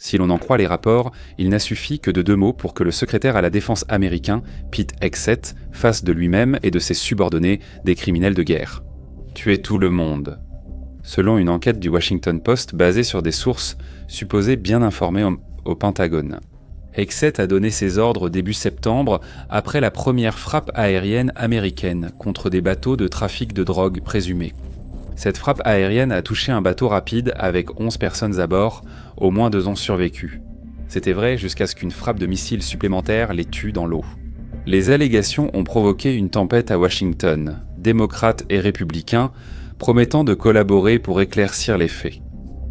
Si l'on en croit les rapports, il n'a suffi que de 2 mots pour que le secrétaire à la défense américain, Pete Hegseth, fasse de lui-même et de ses subordonnés des criminels de guerre. Tuer tout le monde. Selon une enquête du Washington Post basée sur des sources supposées bien informées au Pentagone. Hegseth a donné ses ordres début septembre après la première frappe aérienne américaine contre des bateaux de trafic de drogue présumés. Cette frappe aérienne a touché un bateau rapide avec 11 personnes à bord, au moins 2 ont survécu. C'était vrai jusqu'à ce qu'une frappe de missile supplémentaire les tue dans l'eau. Les allégations ont provoqué une tempête à Washington, démocrates et républicains, promettant de collaborer pour éclaircir les faits.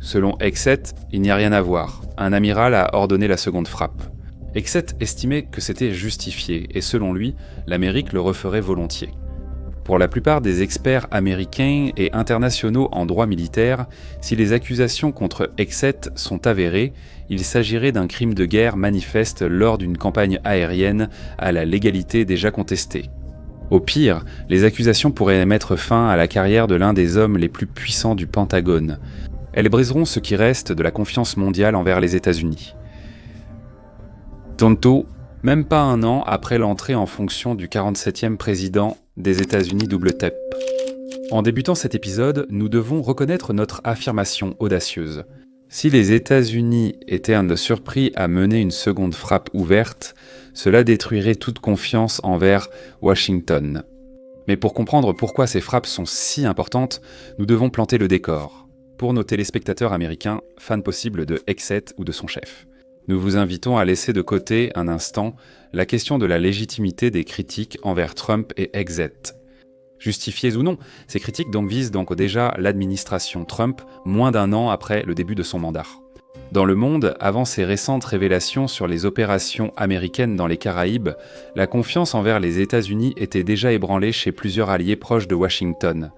Selon Hegseth, il n'y a rien à voir. Un amiral a ordonné la seconde frappe. Hegseth estimait que c'était justifié et selon lui, l'Amérique le referait volontiers. Pour la plupart des experts américains et internationaux en droit militaire, si les accusations contre Hegseth sont avérées, il s'agirait d'un crime de guerre manifeste lors d'une campagne aérienne à la légalité déjà contestée. Au pire, les accusations pourraient mettre fin à la carrière de l'un des hommes les plus puissants du Pentagone. Elles briseront ce qui reste de la confiance mondiale envers les États-Unis. Tantôt, même pas un an après l'entrée en fonction du 47e président des États-Unis double tap. En débutant cet épisode, nous devons reconnaître notre affirmation audacieuse. Si les États-Unis étaient surpris à mener une seconde frappe ouverte, cela détruirait toute confiance envers Washington. Mais pour comprendre pourquoi ces frappes sont si importantes, nous devons planter le décor. Pour nos téléspectateurs américains, fans possibles de Hegseth ou de son chef. Nous vous invitons à laisser de côté un instant la question de la légitimité des critiques envers Trump et Hegseth. Justifiées ou non, ces critiques visent déjà l'administration Trump moins d'1 an après le début de son mandat. Dans le monde, avant ces récentes révélations sur les opérations américaines dans les Caraïbes, la confiance envers les États-Unis était déjà ébranlée chez plusieurs alliés proches de Washington.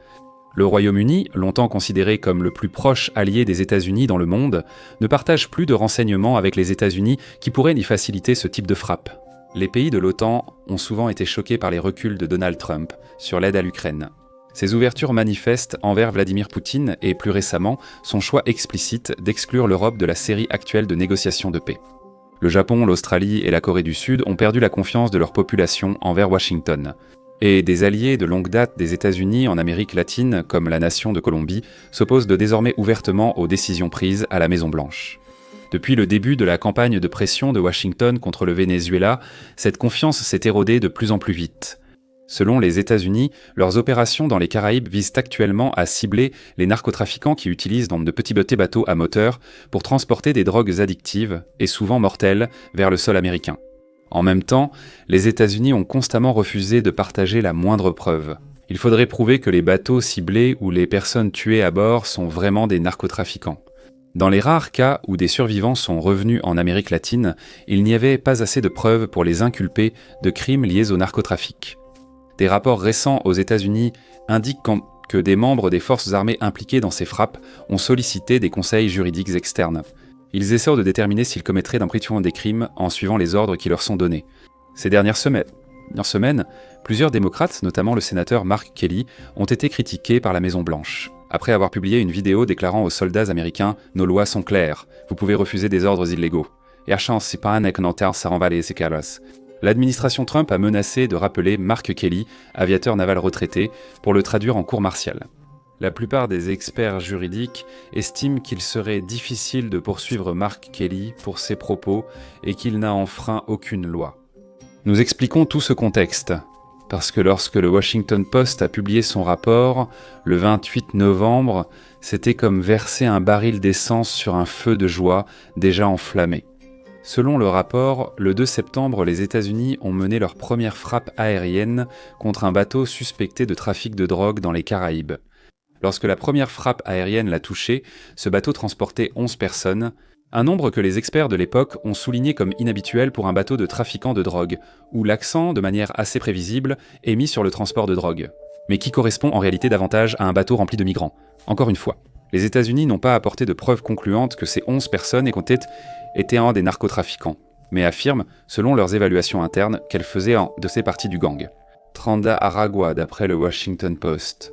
Le Royaume-Uni, longtemps considéré comme le plus proche allié des États-Unis dans le monde, ne partage plus de renseignements avec les États-Unis qui pourraient y faciliter ce type de frappe. Les pays de l'OTAN ont souvent été choqués par les reculs de Donald Trump sur l'aide à l'Ukraine. Ses ouvertures manifestes envers Vladimir Poutine et plus récemment son choix explicite d'exclure l'Europe de la série actuelle de négociations de paix. Le Japon, l'Australie et la Corée du Sud ont perdu la confiance de leur population envers Washington. Et des alliés de longue date des États-Unis en Amérique latine, comme la nation de Colombie, s'opposent désormais ouvertement aux décisions prises à la Maison-Blanche. Depuis le début de la campagne de pression de Washington contre le Venezuela, cette confiance s'est érodée de plus en plus vite. Selon les États-Unis, leurs opérations dans les Caraïbes visent actuellement à cibler les narcotrafiquants qui utilisent de petits bateaux à moteur pour transporter des drogues addictives, et souvent mortelles, vers le sol américain. En même temps, les États-Unis ont constamment refusé de partager la moindre preuve. Il faudrait prouver que les bateaux ciblés ou les personnes tuées à bord sont vraiment des narcotrafiquants. Dans les rares cas où des survivants sont revenus en Amérique latine, il n'y avait pas assez de preuves pour les inculper de crimes liés au narcotrafic. Des rapports récents aux États-Unis indiquent que des membres des forces armées impliquées dans ces frappes ont sollicité des conseils juridiques externes. Ils essaient de déterminer s'ils commettraient d'impunément des crimes en suivant les ordres qui leur sont donnés. Ces dernières semaines, plusieurs démocrates, notamment le sénateur Mark Kelly, ont été critiqués par la Maison-Blanche. Après avoir publié une vidéo déclarant aux soldats américains « Nos lois sont claires, vous pouvez refuser des ordres illégaux. L'administration Trump a menacé de rappeler Mark Kelly, aviateur naval retraité, pour le traduire en cour martiale. La plupart des experts juridiques estiment qu'il serait difficile de poursuivre Mark Kelly pour ses propos et qu'il n'a enfreint aucune loi. Nous expliquons tout ce contexte, parce que lorsque le Washington Post a publié son rapport, le 28 novembre, c'était comme verser un baril d'essence sur un feu de joie déjà enflammé. Selon le rapport, le 2 septembre, les États-Unis ont mené leur première frappe aérienne contre un bateau suspecté de trafic de drogue dans les Caraïbes. Lorsque la première frappe aérienne l'a touché, ce bateau transportait 11 personnes, un nombre que les experts de l'époque ont souligné comme inhabituel pour un bateau de trafiquants de drogue, où l'accent, de manière assez prévisible, est mis sur le transport de drogue, mais qui correspond en réalité davantage à un bateau rempli de migrants. Encore une fois, les États-Unis n'ont pas apporté de preuves concluantes que ces 11 personnes étaient un des narcotrafiquants, mais affirment, selon leurs évaluations internes, qu'elles faisaient partie du gang. Tranda Aragua, d'après le Washington Post.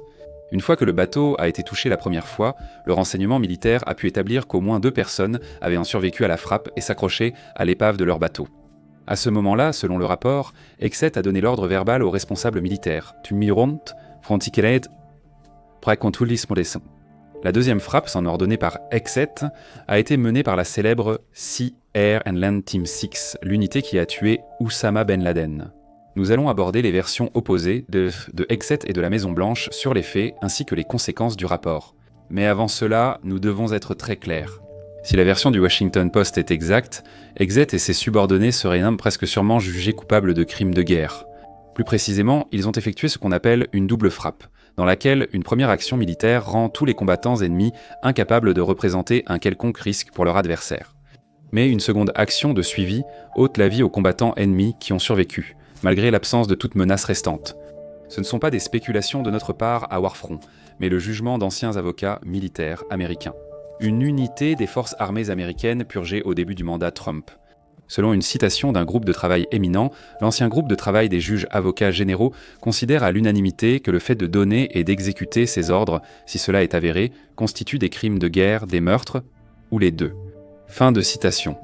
Une fois que le bateau a été touché la première fois, le renseignement militaire a pu établir qu'au moins 2 personnes avaient survécu à la frappe et s'accrochaient à l'épave de leur bateau. À ce moment-là, selon le rapport, Exet a donné l'ordre verbal aux responsables militaires « Tumiront, frontikeret, praecontulis. La deuxième frappe, sans ordonnée par Exet, a été menée par la célèbre Sea, Air and Land Team 6, l'unité qui a tué Oussama Ben Laden. Nous allons aborder les versions opposées de Exet et de la Maison-Blanche sur les faits ainsi que les conséquences du rapport. Mais avant cela, nous devons être très clairs. Si la version du Washington Post est exacte, Exet et ses subordonnés seraient presque sûrement jugés coupables de crimes de guerre. Plus précisément, ils ont effectué ce qu'on appelle une double frappe, dans laquelle une première action militaire rend tous les combattants ennemis incapables de représenter un quelconque risque pour leur adversaire. Mais une seconde action de suivi ôte la vie aux combattants ennemis qui ont survécu, malgré l'absence de toute menace restante. Ce ne sont pas des spéculations de notre part à Warfront, mais le jugement d'anciens avocats militaires américains. Une unité des forces armées américaines purgée au début du mandat Trump. Selon une citation d'un groupe de travail éminent, l'ancien groupe de travail des juges avocats généraux considère à l'unanimité que le fait de donner et d'exécuter ces ordres, si cela est avéré, constitue des crimes de guerre, des meurtres, ou les deux. Fin de citation.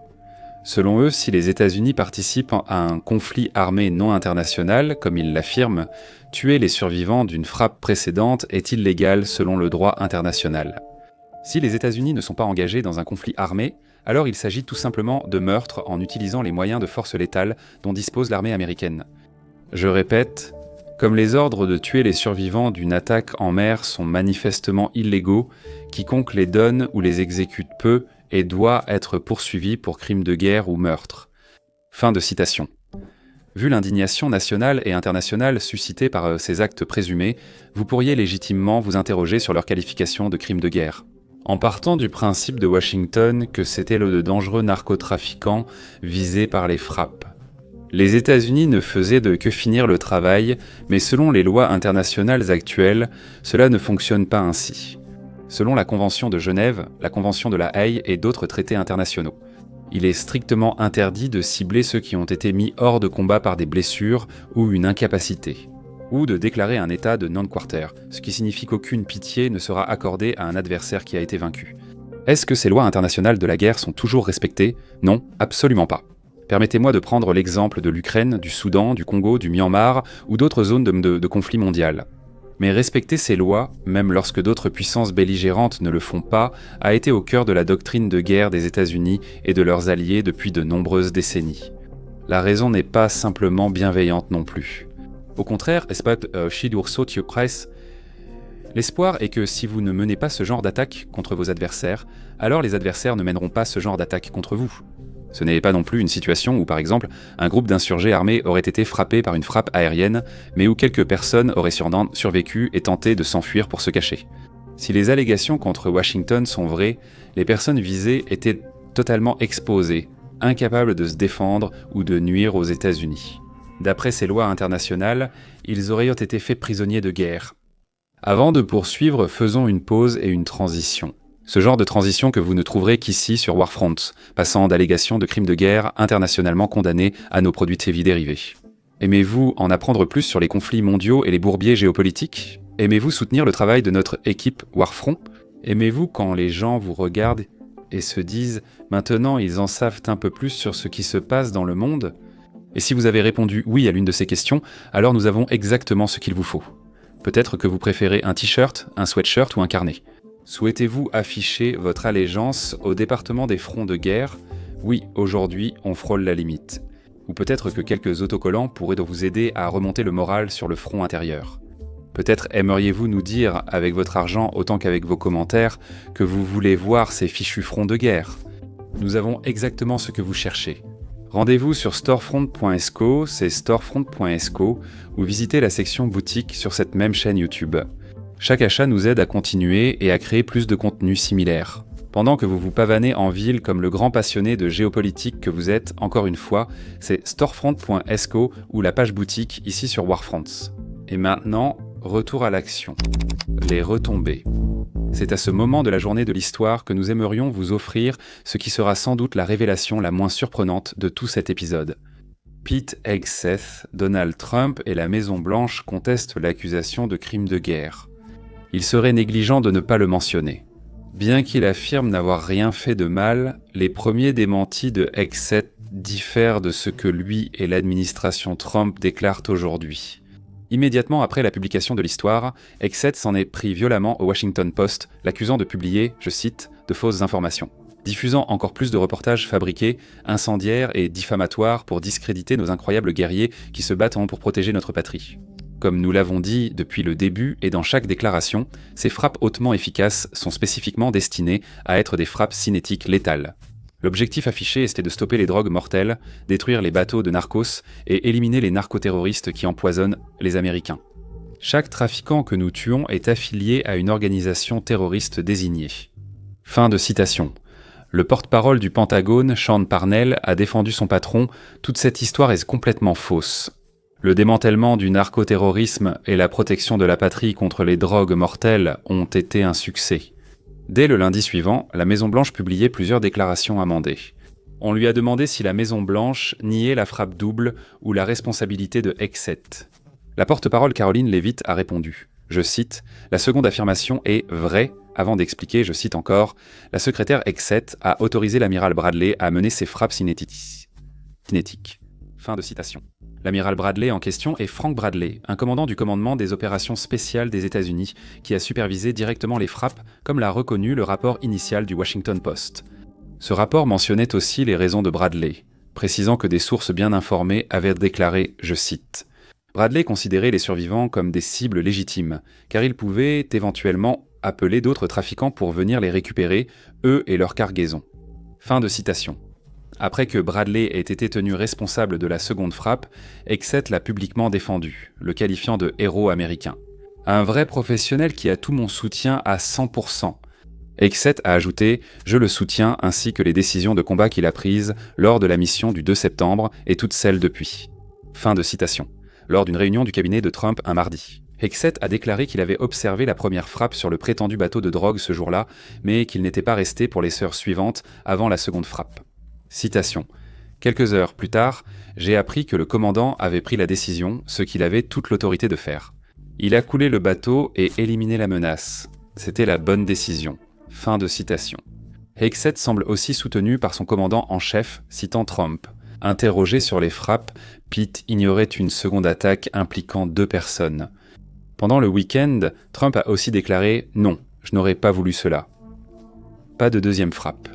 Selon eux, si les États-Unis participent à un conflit armé non international, comme ils l'affirment, tuer les survivants d'une frappe précédente est illégal selon le droit international. Si les États-Unis ne sont pas engagés dans un conflit armé, alors il s'agit tout simplement de meurtre en utilisant les moyens de force létale dont dispose l'armée américaine. Je répète, comme les ordres de tuer les survivants d'une attaque en mer sont manifestement illégaux, quiconque les donne ou les exécute peut et doit être poursuivi pour crime de guerre ou meurtre. Fin de citation. Vu l'indignation nationale et internationale suscitée par ces actes présumés, vous pourriez légitimement vous interroger sur leur qualification de crime de guerre. En partant du principe de Washington que c'était le de dangereux narcotrafiquants visés par les frappes. Les États-Unis ne faisaient que finir le travail, mais selon les lois internationales actuelles, cela ne fonctionne pas ainsi. Selon la Convention de Genève, la Convention de la Haye et d'autres traités internationaux, il est strictement interdit de cibler ceux qui ont été mis hors de combat par des blessures ou une incapacité, ou de déclarer un état de non-quarter, ce qui signifie qu'aucune pitié ne sera accordée à un adversaire qui a été vaincu. Est-ce que ces lois internationales de la guerre sont toujours respectées ? Non, absolument pas. Permettez-moi de prendre l'exemple de l'Ukraine, du Soudan, du Congo, du Myanmar ou d'autres zones de conflit mondial. Mais respecter ces lois, même lorsque d'autres puissances belligérantes ne le font pas, a été au cœur de la doctrine de guerre des États-Unis et de leurs alliés depuis de nombreuses décennies. La raison n'est pas simplement bienveillante non plus. Au contraire, l'espoir est que si vous ne menez pas ce genre d'attaque contre vos adversaires, alors les adversaires ne mèneront pas ce genre d'attaque contre vous. Ce n'est pas non plus une situation où, par exemple, un groupe d'insurgés armés aurait été frappé par une frappe aérienne, mais où quelques personnes auraient survécu et tenté de s'enfuir pour se cacher. Si les allégations contre Washington sont vraies, les personnes visées étaient totalement exposées, incapables de se défendre ou de nuire aux États-Unis. D'après ces lois internationales, ils auraient été faits prisonniers de guerre. Avant de poursuivre, faisons une pause et une transition. Ce genre de transition que vous ne trouverez qu'ici sur Warfront, passant d'allégations de crimes de guerre internationalement condamnés à nos produits de sévices dérivés. Aimez-vous en apprendre plus sur les conflits mondiaux et les bourbiers géopolitiques ? Aimez-vous soutenir le travail de notre équipe Warfront ? Aimez-vous quand les gens vous regardent et se disent « Maintenant, ils en savent un peu plus sur ce qui se passe dans le monde ?» Et si vous avez répondu oui à l'une de ces questions, alors nous avons exactement ce qu'il vous faut. Peut-être que vous préférez un t-shirt, un sweatshirt ou un carnet. Souhaitez-vous afficher votre allégeance au département des fronts de guerre ? Oui, aujourd'hui, on frôle la limite. Ou peut-être que quelques autocollants pourraient vous aider à remonter le moral sur le front intérieur. Peut-être aimeriez-vous nous dire, avec votre argent autant qu'avec vos commentaires, que vous voulez voir ces fichus fronts de guerre. Nous avons exactement ce que vous cherchez. Rendez-vous sur storefront.esco, c'est storefront.esco, ou visitez la section boutique sur cette même chaîne YouTube. Chaque achat nous aide à continuer et à créer plus de contenu similaire. Pendant que vous vous pavanez en ville comme le grand passionné de géopolitique que vous êtes, encore une fois, c'est storefront.esco ou la page boutique ici sur Warfront. Et maintenant, retour à l'action. Les retombées. C'est à ce moment de la journée de l'histoire que nous aimerions vous offrir ce qui sera sans doute la révélation la moins surprenante de tout cet épisode. Pete Hegseth, Donald Trump et la Maison-Blanche contestent l'accusation de crime de guerre. il serait négligent de ne pas le mentionner. Bien qu'il affirme n'avoir rien fait de mal, les premiers démentis de Hegseth diffèrent de ce que lui et l'administration Trump déclarent aujourd'hui. Immédiatement après la publication de l'histoire, Hegseth s'en est pris violemment au Washington Post, l'accusant de publier, je cite, de fausses informations, diffusant encore plus de reportages fabriqués, incendiaires et diffamatoires pour discréditer nos incroyables guerriers qui se battent pour protéger notre patrie. Comme nous l'avons dit depuis le début et dans chaque déclaration, ces frappes hautement efficaces sont spécifiquement destinées à être des frappes cinétiques létales. L'objectif affiché était de stopper les drogues mortelles, détruire les bateaux de narcos et éliminer les narcoterroristes qui empoisonnent les Américains. Chaque trafiquant que nous tuons est affilié à une organisation terroriste désignée. Fin de citation. Le porte-parole du Pentagone, Sean Parnell, a défendu son patron « Toute cette histoire est complètement fausse ». Le démantèlement du narcoterrorisme et la protection de la patrie contre les drogues mortelles ont été un succès. Dès le lundi suivant, la Maison-Blanche publiait plusieurs déclarations amendées. On lui a demandé si la Maison-Blanche niait la frappe double ou la responsabilité de Hegseth. La porte-parole Caroline Leavitt a répondu, je cite, « La seconde affirmation est vraie », avant d'expliquer, je cite encore, « La secrétaire Hegseth a autorisé l'amiral Bradley à mener ses frappes cinétiques. » Fin de citation. L'amiral Bradley en question est Frank Bradley, un commandant du commandement des opérations spéciales des États-Unis, qui a supervisé directement les frappes, comme l'a reconnu le rapport initial du Washington Post. Ce rapport mentionnait aussi les raisons de Bradley, précisant que des sources bien informées avaient déclaré, je cite, « Bradley considérait les survivants comme des cibles légitimes, car ils pouvaient éventuellement appeler d'autres trafiquants pour venir les récupérer, eux et leur cargaison. » Fin de citation. Après que Bradley ait été tenu responsable de la seconde frappe, Hegseth l'a publiquement défendu, le qualifiant de héros américain. Un vrai professionnel qui a tout mon soutien à 100%. Hegseth a ajouté « Je le soutiens ainsi que les décisions de combat qu'il a prises lors de la mission du 2 septembre et toutes celles depuis. » Fin de citation. Lors d'une réunion du cabinet de Trump un mardi. Hegseth a déclaré qu'il avait observé la première frappe sur le prétendu bateau de drogue ce jour-là, mais qu'il n'était pas resté pour les heures suivantes avant la seconde frappe. Citation. Quelques heures plus tard, j'ai appris que le commandant avait pris la décision, ce qu'il avait toute l'autorité de faire. Il a coulé le bateau et éliminé la menace. C'était la bonne décision. Fin de citation. Hegseth semble aussi soutenu par son commandant en chef, citant Trump. Interrogé sur les frappes, Pete ignorait une seconde attaque impliquant 2 personnes. Pendant le week-end, Trump a aussi déclaré « Non, je n'aurais pas voulu cela ». Pas de deuxième frappe.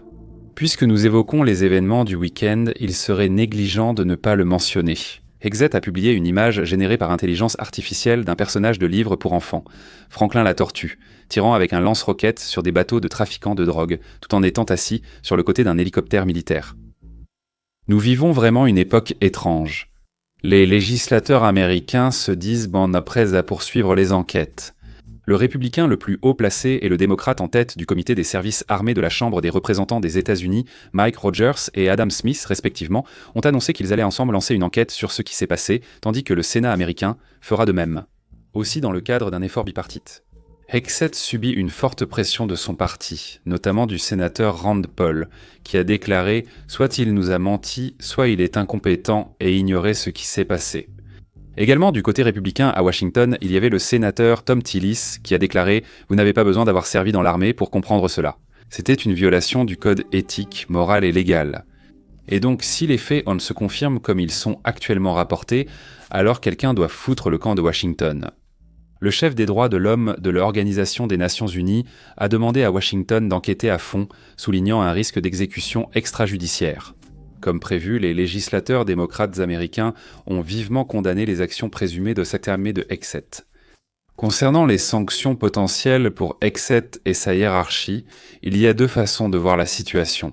Puisque nous évoquons les événements du week-end, il serait négligent de ne pas le mentionner. Hegseth a publié une image générée par intelligence artificielle d'un personnage de livre pour enfants, Franklin la tortue, tirant avec un lance-roquettes sur des bateaux de trafiquants de drogue, tout en étant assis sur le côté d'un hélicoptère militaire. Nous vivons vraiment une époque étrange. Les législateurs américains se disent bon prêts à poursuivre les enquêtes. Le républicain le plus haut placé et le démocrate en tête du comité des services armés de la Chambre des représentants des États-Unis, Mike Rogers et Adam Smith, respectivement, ont annoncé qu'ils allaient ensemble lancer une enquête sur ce qui s'est passé, tandis que le Sénat américain fera de même. Aussi dans le cadre d'un effort bipartite. Hegseth subit une forte pression de son parti, notamment du sénateur Rand Paul, qui a déclaré « Soit il nous a menti, soit il est incompétent et ignorait ce qui s'est passé ». Également du côté républicain à Washington, il y avait le sénateur Tom Tillis qui a déclaré « Vous n'avez pas besoin d'avoir servi dans l'armée pour comprendre cela ». C'était une violation du code éthique, moral et légal. Et donc si les faits se confirment comme ils sont actuellement rapportés, alors quelqu'un doit foutre le camp de Washington. Le chef des droits de l'homme de l'Organisation des Nations Unies a demandé à Washington d'enquêter à fond, soulignant un risque d'exécution extrajudiciaire. Comme prévu, les législateurs démocrates américains ont vivement condamné les actions présumées de cette armée de Hegseth. Concernant les sanctions potentielles pour Hegseth et sa hiérarchie, il y a 2 façons de voir la situation.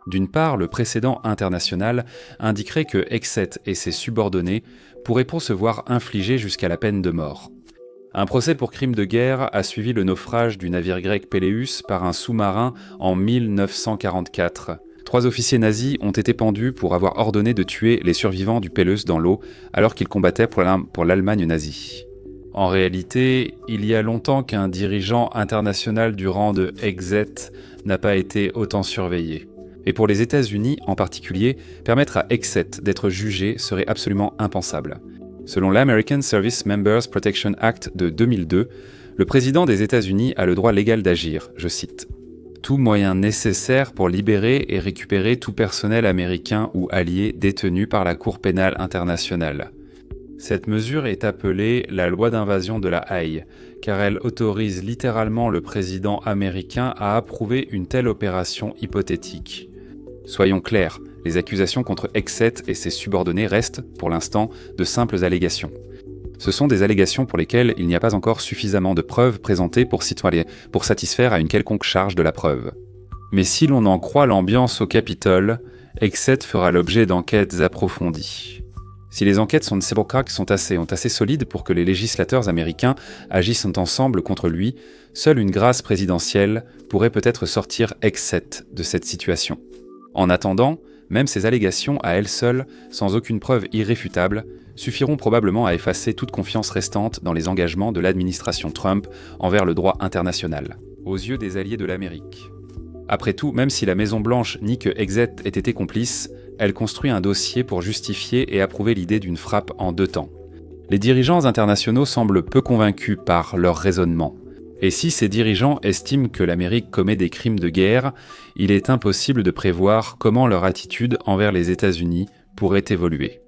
D'une part, le précédent international indiquerait que Hegseth et ses subordonnés pourraient se voir infliger jusqu'à la peine de mort. Un procès pour crime de guerre a suivi le naufrage du navire grec Péléus par un sous-marin en 1944. 3 officiers nazis ont été pendus pour avoir ordonné de tuer les survivants du Péléus dans l'eau alors qu'ils combattaient pour l'Allemagne nazie. En réalité, il y a longtemps qu'un dirigeant international du rang de Hegseth n'a pas été autant surveillé. Et pour les États-Unis en particulier, permettre à Hegseth d'être jugé serait absolument impensable. Selon l'American Service Members Protection Act de 2002, Le président des États-Unis a le droit légal d'agir, je cite, « tout moyen nécessaire pour libérer et récupérer tout personnel américain ou allié détenu par la Cour pénale internationale. » Cette mesure est appelée la loi d'invasion de la Haye, car elle autorise littéralement le président américain à approuver une telle opération hypothétique. Soyons clairs, les accusations contre Hegseth et ses subordonnés restent, pour l'instant, de simples allégations. Ce sont des allégations pour lesquelles il n'y a pas encore suffisamment de preuves présentées pour satisfaire à une quelconque charge de la preuve. Mais si l'on en croit l'ambiance au Capitole, Hegseth fera l'objet d'enquêtes approfondies. Si les enquêtes sont assez solides pour que les législateurs américains agissent ensemble contre lui, seule une grâce présidentielle pourrait peut-être sortir Hegseth de cette situation. En attendant, même ces allégations à elles seules, sans aucune preuve irréfutable, suffiront probablement à effacer toute confiance restante dans les engagements de l'administration Trump envers le droit international, aux yeux des alliés de l'Amérique. Après tout, même si la Maison-Blanche nie que Hegseth ait été complice, elle construit un dossier pour justifier et approuver l'idée d'une frappe en 2 temps. Les dirigeants internationaux semblent peu convaincus par leur raisonnement. Et si ces dirigeants estiment que l'Amérique commet des crimes de guerre, il est impossible de prévoir comment leur attitude envers les États-Unis pourrait évoluer.